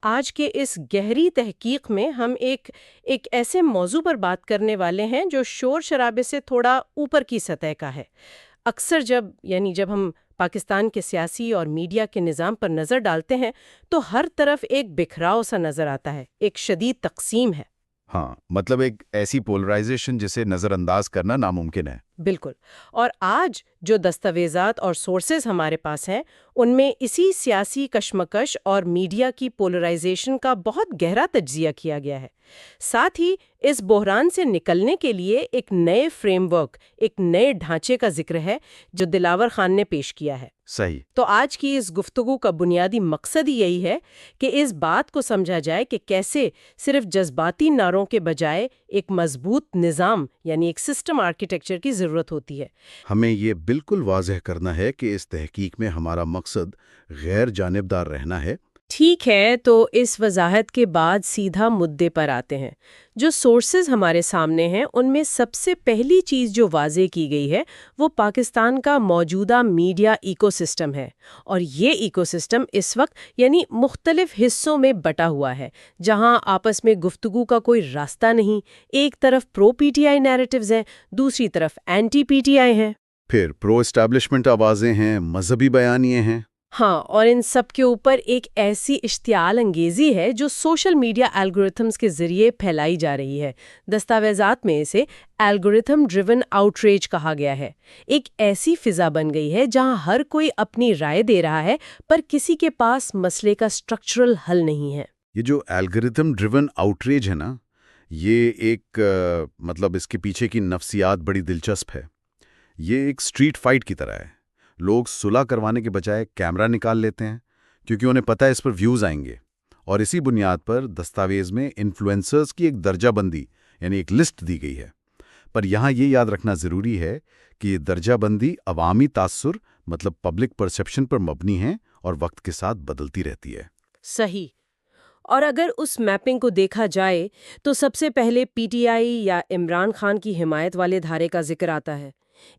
آج کے اس گہری تحقیق میں ہم ایک ایسے موضوع پر بات کرنے والے ہیں جو شور شرابے سے تھوڑا اوپر کی سطح کا ہے۔ اکثر جب ہم پاکستان کے سیاسی اور میڈیا کے نظام پر نظر ڈالتے ہیں تو ہر طرف ایک بکھراؤ سا نظر آتا ہے، ایک شدید تقسیم ہے۔ ہاں، مطلب ایک ایسی پولرائزیشن جسے نظر انداز کرنا ناممکن ہے۔ بالکل، اور آج جو دستاویزات اور سورسز ہمارے پاس ہیں ان میں اسی سیاسی کشمکش اور میڈیا کی پولرائزیشن کا بہت گہرا تجزیہ کیا گیا ہے۔ ساتھ ہی اس بحران سے نکلنے کے لیے ایک نئے فریم ورک، ایک نئے ڈھانچے کا ذکر ہے جو دلاور خان نے پیش کیا ہے۔ صحیح۔ تو آج کی اس گفتگو کا بنیادی مقصد ہی یہی ہے کہ اس بات کو سمجھا جائے کہ کیسے صرف جذباتی نعروں کے بجائے ایک مضبوط نظام یعنی ایک سسٹم آرکیٹیکچر کی ضرورت ہوتی ہے۔ ہمیں یہ بالکل واضح کرنا ہے کہ اس تحقیق میں ہمارا مقصد غیر جانبدار رہنا ہے۔ ٹھیک ہے، تو اس وضاحت کے بعد سیدھا مدعے پر آتے ہیں۔ جو سورسز ہمارے سامنے ہیں ان میں سب سے پہلی چیز جو واضح کی گئی ہے وہ پاکستان کا موجودہ میڈیا ایکو سسٹم ہے، اور یہ ایکو سسٹم اس وقت یعنی مختلف حصوں میں بٹا ہوا ہے جہاں آپس میں گفتگو کا کوئی راستہ نہیں۔ ایک طرف پرو پی ٹی آئی نیریٹیوز ہیں، دوسری طرف اینٹی پی ٹی آئی ہیں، پھر پرو اسٹیبلشمنٹ آوازیں ہیں، مذہبی بیانیے ہیں۔ ہاں، اور ان سب کے اوپر ایک ایسی اشتعال انگیزی ہے جو سوشل میڈیا الگورتھمز کے ذریعے پھیلائی جا رہی ہے۔ دستاویزات میں اسے الگورتھم ڈریون آؤٹریج کہا گیا ہے۔ ایک ایسی فضا بن گئی ہے جہاں ہر کوئی اپنی رائے دے رہا ہے پر کسی کے پاس مسئلے کا اسٹرکچرل حل نہیں ہے۔ یہ جو الگورتھم ڈریون آؤٹریج ہے نا، یہ ایک مطلب اس کے پیچھے کی نفسیات بڑی دلچسپ ہے۔ یہ ایک اسٹریٹ فائٹ کی طرح ہے۔ لوگ صلح کروانے کے بجائے کیمرہ نکال لیتے ہیں کیونکہ انہیں پتہ ہے اس پر ویوز آئیں گے، اور اسی بنیاد پر دستاویز میں انفلوئنسرز کی ایک درجہ بندی یعنی ایک لسٹ دی گئی ہے۔ پر یہاں یہ یاد رکھنا ضروری ہے کہ یہ درجہ بندی عوامی تاثر مطلب پبلک پرسیپشن پر مبنی ہے اور وقت کے ساتھ بدلتی رہتی ہے۔ صحیح۔ اور اگر اس میپنگ کو دیکھا جائے تو سب سے پہلے پی ٹی آئی یا عمران خان کی حمایت والے دھارے کا ذکر آتا ہے۔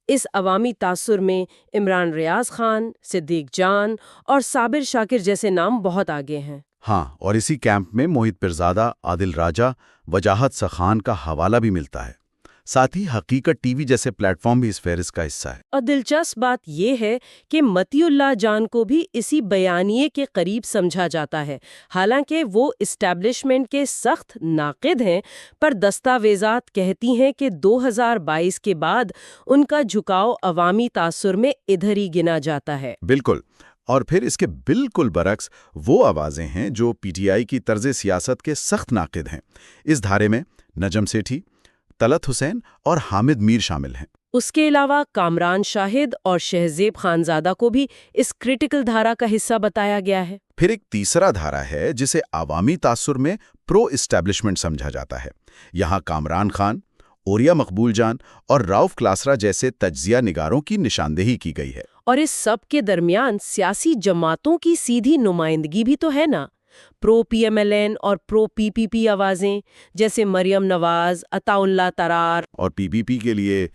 اس عوامی تاثر میں عمران ریاض خان، صدیق جان اور صابر شاکر جیسے نام بہت آگے ہیں۔ ہاں، اور اسی کیمپ میں موہت پیرزادہ، عادل راجہ، وجاہت سخان کا حوالہ بھی ملتا ہے۔ ساتھ ہی حقیقت ٹی وی جیسے پلیٹ فارم بھی اس فہرست کا حصہ ہے۔ اور دلچسپ بات یہ ہے کہ متی اللہ جان کو بھی اسی بیانیے کے قریب سمجھا جاتا ہے، حالانکہ وہ اسٹیبلشمنٹ کے سخت ناقد ہیں، پر دستاویزات کہتی ہیں کہ 2022 کے بعد ان کا جھکاؤ عوامی تاثر میں ادھر ہی گنا جاتا ہے۔ بالکل، اور پھر اس کے بالکل برعکس وہ آوازیں ہیں جو پی ٹی آئی کی طرز سیاست کے سخت ناقد ہیں۔ اس دھارے میں نجم سیٹھی، طلعت حسین اور حامد میر شامل ہیں۔ اس کے علاوہ کامران شاہد اور شہزیب خانزادہ کو بھی اس کرٹیکل دھارا کا حصہ بتایا گیا ہے۔ پھر ایک تیسرا دھارا ہے جسے عوامی تاثر میں پرو اسٹیبلشمنٹ سمجھا جاتا ہے۔ یہاں کامران خان، اوریا مقبول جان اور راؤف کلاسرا جیسے تجزیہ نگاروں کی نشاندہی کی گئی ہے۔ اور اس سب کے درمیان سیاسی جماعتوں کی سیدھی نمائندگی بھی تو ہے نا۔ پرو پی ایم ایل این اور پرو پی پی پی آوازیں جیسے مریم نواز، عطا اللہ ترار، اور پی پی پی کے لیے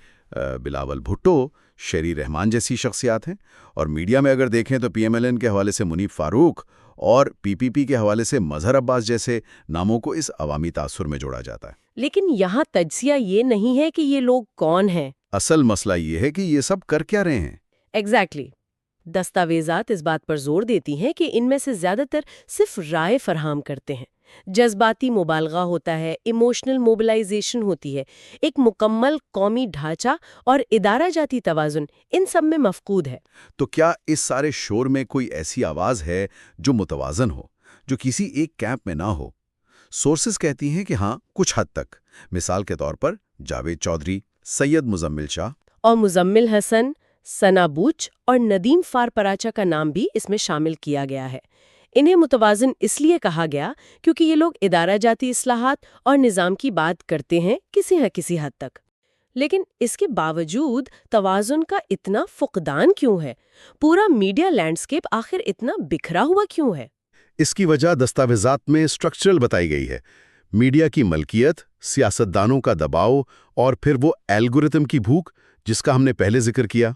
بلاول بھٹو، شیری رحمان جیسی شخصیات ہیں۔ اور میڈیا میں اگر دیکھیں تو پی ایم ایل این کے حوالے سے منیب فاروق اور پی پی پی کے حوالے سے مظہر عباس جیسے ناموں کو اس عوامی تاثر میں جوڑا جاتا ہے۔ لیکن یہاں تجزیہ یہ نہیں ہے کہ یہ لوگ کون ہیں۔ اصل مسئلہ یہ ہے کہ یہ سب کر کیا رہے ہیں۔ ایگزیکٹلی۔ دستاویزات اس بات پر زور دیتی ہیں کہ ان میں سے زیادہ تر صرف رائے فراہم کرتے ہیں، جذباتی مبالغہ ہوتا ہے، ایموشنل موبلائزیشن ہوتی ہے، ایک مکمل قومی ڈھانچہ اور ادارہ جاتی توازن ان سب میں مفقود ہے۔ تو کیا اس سارے شور میں کوئی ایسی آواز ہے جو متوازن ہو، جو کسی ایک کیمپ میں نہ ہو؟ سورسز کہتی ہیں کہ ہاں، کچھ حد تک۔ مثال کے طور پر جاوید چودھری، سید مزمل شاہ اور مزمل حسن، ثنا بوچ اور ندیم فارپراچا کا نام بھی اس میں شامل کیا گیا ہے۔ انہیں متوازن اس لیے کہا گیا کیونکہ یہ لوگ ادارہ جاتی اصلاحات اور نظام کی بات کرتے ہیں کسی حد تک۔ لیکن اس کے باوجود توازن کا اتنا فقدان کیوں ہے؟ پورا میڈیا لینڈسکیپ آخر اتنا بکھرا ہوا کیوں ہے؟ اس کی وجہ دستاویزات میں اسٹرکچرل بتائی گئی ہے۔ میڈیا کی ملکیت، سیاستدانوں کا دباؤ اور پھر وہ الگورتھم کی بھوک جس کا ہم نے پہلے ذکر کیا۔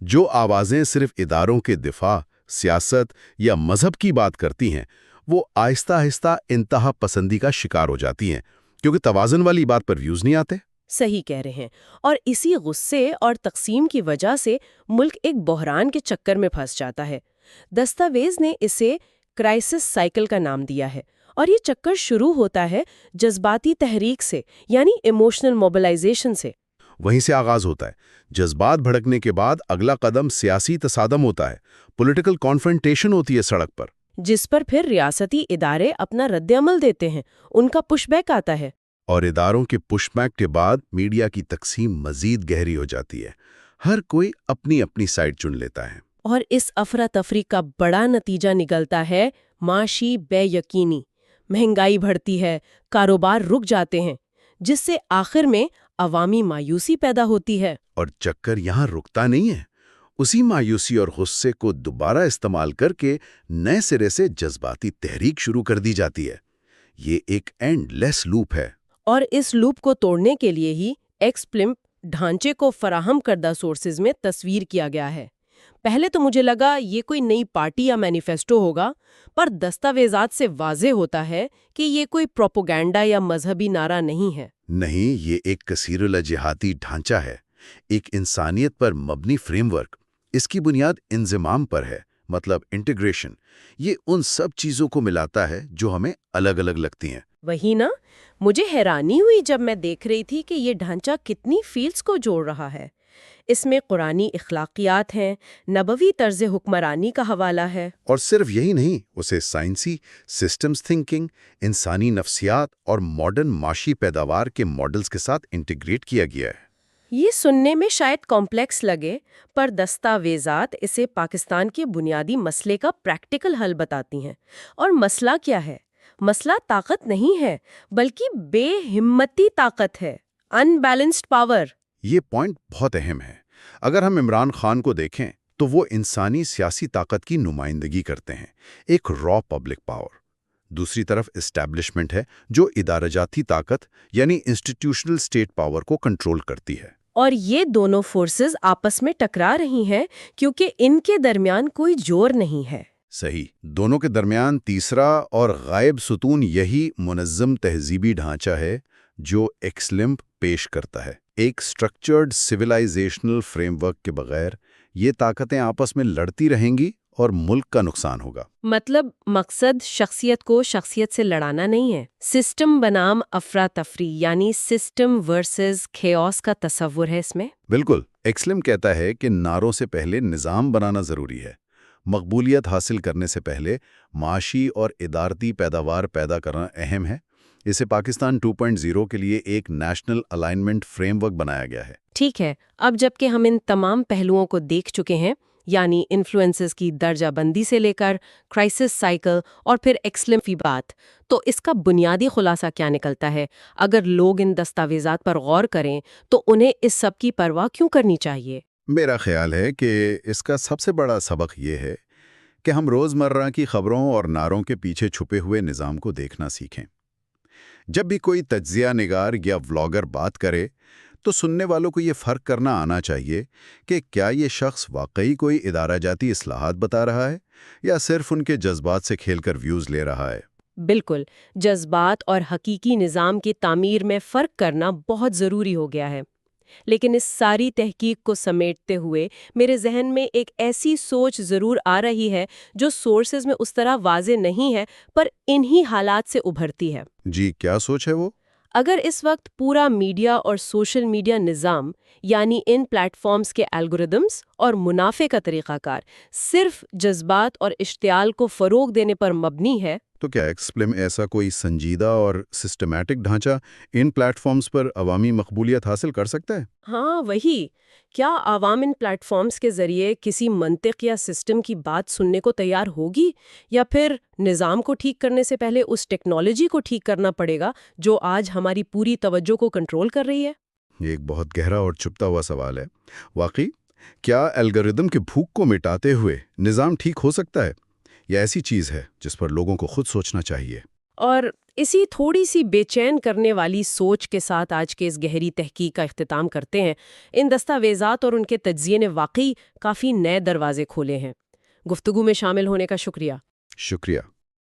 جو آوازیں صرف اداروں کے دفاع، سیاست یا مذہب کی بات کرتی ہیں وہ آہستہ آہستہ انتہا پسندی کا شکار ہو جاتی ہیں، کیونکہ توازن والی بات پر ویوز نہیں آتے۔ صحیح کہہ رہے ہیں، اور اسی غصے اور تقسیم کی وجہ سے ملک ایک بحران کے چکر میں پھنس جاتا ہے۔ دستاویز نے اسے کرائسس سائیکل کا نام دیا ہے، اور یہ چکر شروع ہوتا ہے جذباتی تحریک سے، یعنی ایموشنل موبلائزیشن سے۔ وہیں سے آغاز ہوتا ہے۔ جذبات بھڑکنے کے بعد اگلا قدم سیاسی تصادم ہوتا ہے، پولیٹیکل کانفرنٹیشن ہوتی ہے سڑک پر، جس پر پھر ریاستی ادارے اپنا رد عمل دیتے ہیں، ان کا پش بیک آتا ہے۔ اور اداروں کے پش بیک کے بعد میڈیا کی تقسیم مزید گہری ہو جاتی ہے۔ ہر کوئی اپنی اپنی سائڈ چن لیتا ہے۔ اور اس افراتفری کا بڑا نتیجہ نکلتا ہے معاشی بے یقینی۔ مہنگائی بڑھتی ہے، کاروبار رک جاتے ہیں، جس سے آخر میں عوامی مایوسی پیدا ہوتی ہے۔ اور چکر یہاں رکتا نہیں ہے۔ اسی مایوسی اور غصے کو دوبارہ استعمال کر کے نئے سرے سے جذباتی تحریک شروع کر دی جاتی ہے۔ یہ ایک اینڈ لیس لوپ ہے۔ اور اس لوپ کو توڑنے کے لیے ہی ایکسپلمپ ڈھانچے کو فراہم کردہ سورسز میں تصویر کیا گیا ہے۔ پہلے تو مجھے لگا یہ کوئی نئی پارٹی یا مینیفیسٹو ہوگا، پر دستاویزات سے واضح ہوتا ہے کہ یہ کوئی پروپیگنڈا یا مذہبی نعرہ نہیں ہے۔ نہیں، یہ ایک کثیر الجہاتی ڈھانچہ ہے، ایک انسانیت پر مبنی فریم ورک۔ اس کی بنیاد انضمام پر ہے، مطلب انٹیگریشن۔ یہ ان سب چیزوں کو ملاتا ہے جو ہمیں الگ الگ لگتی ہیں۔ وہی نا، مجھے حیرانی ہوئی جب میں دیکھ رہی تھی کہ یہ ڈھانچہ کتنی فیلڈز کو جوڑ رہا ہے۔ اس میں قرآنی اخلاقیات ہیں، نبوی طرز حکمرانی کا حوالہ ہے، اور صرف یہی نہیں، اسے سائنسی سسٹمز تھنکنگ، انسانی نفسیات اور ماڈرن معاشی پیداوار کے ماڈلز کے ساتھ انٹیگریٹ کیا گیا ہے۔ یہ سننے میں شاید کمپلیکس لگے، پر دستاویزات اسے پاکستان کے بنیادی مسئلے کا پریکٹیکل حل بتاتی ہیں۔ اور مسئلہ کیا ہے؟ مسئلہ طاقت نہیں ہے، بلکہ بے ہمتی طاقت ہے، ان بیلنسڈ پاور۔ یہ پوائنٹ بہت اہم ہے۔ اگر ہم عمران خان کو دیکھیں تو وہ انسانی سیاسی طاقت کی نمائندگی کرتے ہیں، ایک را پبلک پاور۔ دوسری طرف اسٹیبلشمنٹ ہے جو ادارہ جاتی طاقت یعنی انسٹیٹیوشنل اسٹیٹ پاور کو کنٹرول کرتی ہے۔ اور یہ دونوں فورسز آپس میں ٹکرا رہی ہیں کیونکہ ان کے درمیان کوئی جوڑ نہیں ہے۔ صحیح، دونوں کے درمیان تیسرا اور غائب ستون یہی منظم تہذیبی ڈھانچہ ہے جو ایکسلمپ پیش کرتا ہے۔ ایک سٹرکچرڈ سویلائزیشنل فریم ورک کے بغیر یہ طاقتیں آپس میں لڑتی رہیں گی اور ملک کا نقصان ہوگا۔ مطلب مقصد شخصیت کو شخصیت سے لڑانا نہیں ہے، سسٹم بنام افراتفری، یعنی سسٹم ورسز کھیوس کا تصور ہے اس میں۔ بالکل، ایکسلم کہتا ہے کہ نعروں سے پہلے نظام بنانا ضروری ہے۔ مقبولیت حاصل کرنے سے پہلے معاشی اور ادارتی پیداوار پیدا کرنا اہم ہے۔ اسے پاکستان 2.0 کے لیے ایک نیشنل الائنمنٹ فریم ورک بنایا گیا ہے۔ ٹھیک ہے، اب جب کہ ہم ان تمام پہلوؤں کو دیکھ چکے ہیں، یعنی انفلوئنسز کی درجہ بندی سے لے کر کرائسس سائیکل اور پھر ایکسلم کی بات، تو اس کا بنیادی خلاصہ کیا نکلتا ہے؟ اگر لوگ ان دستاویزات پر غور کریں تو انہیں اس سب کی پرواہ کیوں کرنی چاہیے؟ میرا خیال ہے کہ اس کا سب سے بڑا سبق یہ ہے کہ ہم روزمرہ کی خبروں اور نعروں کے پیچھے چھپے ہوئے نظام کو دیکھنا سیکھیں۔ جب بھی کوئی تجزیہ نگار یا ولاگر بات کرے تو سننے والوں کو یہ فرق کرنا آنا چاہیے کہ کیا یہ شخص واقعی کوئی ادارہ جاتی اصلاحات بتا رہا ہے یا صرف ان کے جذبات سے کھیل کر ویوز لے رہا ہے۔ بالکل، جذبات اور حقیقی نظام کی تعمیر میں فرق کرنا بہت ضروری ہو گیا ہے۔ لیکن اس ساری تحقیق کو سمیٹتے ہوئے میرے ذہن میں ایک ایسی سوچ ضرور آ رہی ہے جو سورسز میں اس طرح واضح نہیں ہے، پر انہی حالات سے ابھرتی ہے۔ جی، کیا سوچ ہے وہ؟ اگر اس وقت پورا میڈیا اور سوشل میڈیا نظام، یعنی ان پلیٹ فارمز کے الگوریدمز اور منافع کا طریقہ کار صرف جذبات اور اشتعال کو فروغ دینے پر مبنی ہے، تو کیا ایکسپلم ایسا کوئی سنجیدہ اور سسٹمیٹک ڈھانچہ ان پلیٹ فارمز پر عوامی مقبولیت حاصل کر سکتا ہے؟ ہاں وہی، کیا عوام ان پلیٹ فارمز کے ذریعے کسی منطق یا سسٹم کی بات سننے کو تیار ہوگی، یا پھر نظام کو ٹھیک کرنے سے پہلے اس ٹیکنالوجی کو ٹھیک کرنا پڑے گا جو آج ہماری پوری توجہ کو کنٹرول کر رہی ہے؟ یہ ایک بہت گہرا اور چھپتا ہوا سوال ہے۔ واقعی، کیا الگوریدم کے بھوک کو مٹاتے ہوئے نظام ٹھیک ہو سکتا ہے، یا ایسی چیز ہے جس پر لوگوں کو خود سوچنا چاہیے؟ اور اسی تھوڑی سی بے چین کرنے والی سوچ کے ساتھ آج کے اس گہری تحقیق کا اختتام کرتے ہیں۔ ان دستاویزات اور ان کے تجزیے نے واقعی کافی نئے دروازے کھولے ہیں۔ گفتگو میں شامل ہونے کا شکریہ۔ شکریہ۔